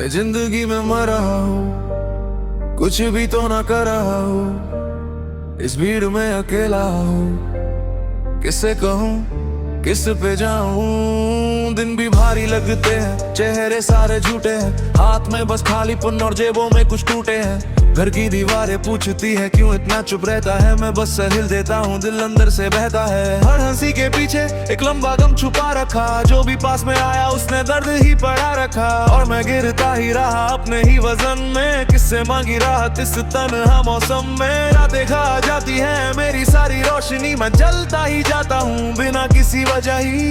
मैं जिंदगी में मरा हूँ, कुछ भी तो ना कर रहा हूँ। इस भीड़ में अकेला हूँ, किससे कहूँ किस पे जाऊं। दिन भी भारी लगते हैं, चेहरे सारे झूठे हैं, हाथ में बस खालीपन और जेबों में कुछ टूटे हैं। घर की दीवारें पूछती है क्यों इतना चुप रहता है, मैं बस हिल देता हूँ, दिल अंदर से बहता है। हर हंसी के पीछे एक लंबा गम छुपा रखा, जो भी पास में आया उसने दर्द ही पड़ा रखा। और मैं गिरता ही रहा अपने ही वजन में, किससे मांगी राहत इस तन्हा मौसम में। रातें खा जाती है मेरी सारी रोशनी, मैं जलता ही जाता हूँ बिना किसी वजह ही।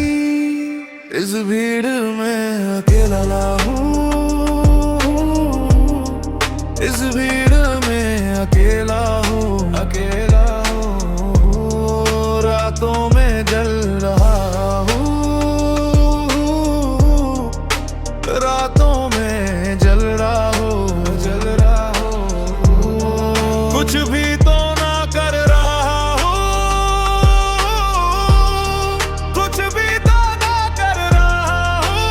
इस भीड़ में अकेला ना हूँ, इस भीड़ में अकेला हूँ, अकेला हूँ। रातों में जल रहा हूँ, रातों में जल रहा हूँ, जल रहा हूँ। कुछ भी तो ना कर रहा हूँ, कुछ भी तो ना कर रहा हूँ,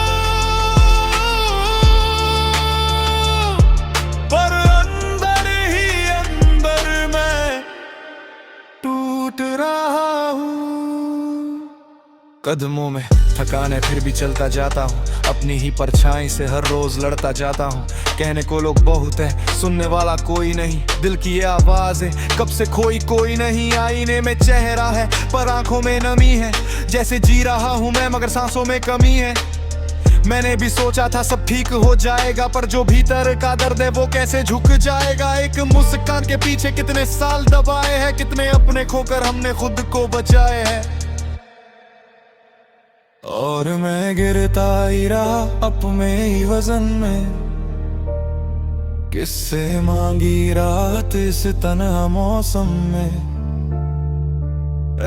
पर अंदर ही अंदर मैं टूट रहा हूँ। कदमों में थकान है फिर भी चलता जाता हूँ, अपनी ही परछाई से हर रोज लड़ता जाता हूँ। कहने को लोग बहुत है, सुनने वाला कोई नहीं, दिल की ये आवाज है कब से खोई कोई नहीं। आईने में चेहरा है पर आंखों में नमी है, जैसे जी रहा हूँ मैं मगर सांसों में कमी है। मैंने भी सोचा था सब ठीक हो जाएगा, पर जो भीतर का दर्द है वो कैसे झुक जाएगा। एक मुस्कान के पीछे कितने साल दबाए हैं, कितने अपने खोकर हमने खुद को बचाए हैं। और मैं गिरता ही रहा अपने ही वजन में, किससे मांगी राहत इस तन्हा मौसम में।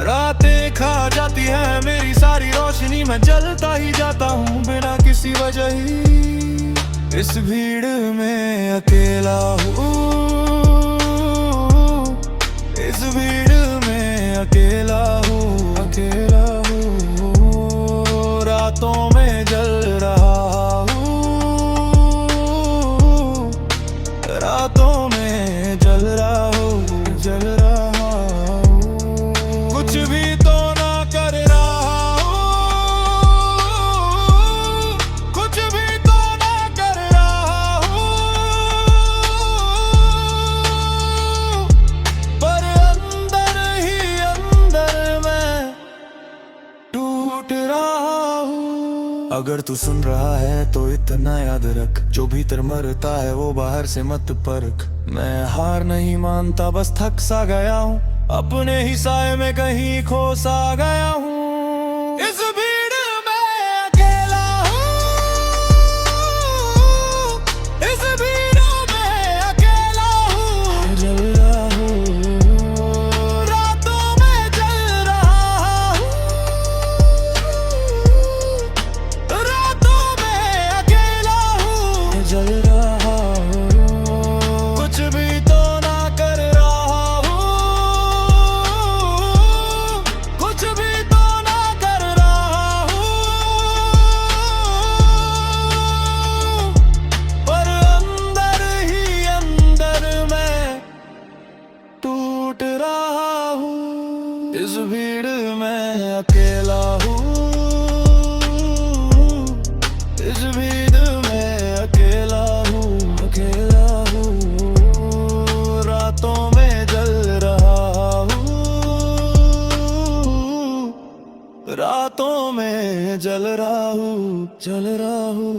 रातें खा जाती है मेरी सारी रोशनी, मैं जलता ही जाता हूँ बिना किसी वजह ही। इस भीड़ में अकेला हूँ, इस भीड़ में अकेला हूँ, अकेला हूँ। रातों में जल रहा हूँ, रातों में जल रहा हूँ, जल रहा हूँ। कुछ भी तो ना कर रहा हूँ, कुछ भी तो ना कर रहा हूँ, पर अंदर ही अंदर मैं टूट रहा हूँ। अगर तू सुन रहा है तो इतना याद रख, जो भीतर मरता है वो बाहर से मत परख। मैं हार नहीं मानता, बस थक सा गया हूँ, अपने ही साए में कहीं खो सा गया हूँ। इस भीड़ में अकेला हूँ, इस भीड़ में अकेला हूँ, जल रहा हूँ, रातों में जल रहा हूँ, रातों में अकेला हूँ, जल रहा हूँ। कुछ भी तो ना कर रहा हूँ, कुछ भी तो ना कर रहा हूँ, पर अंदर ही अंदर मैं टूट रहा हूँ। इस भीड़ में अकेला हूँ, इस भीड़ में अकेला हूँ, अकेला हूँ। रातों में जल रहा हूँ, रातों में जल रहा हूँ, जल रहा हूँ।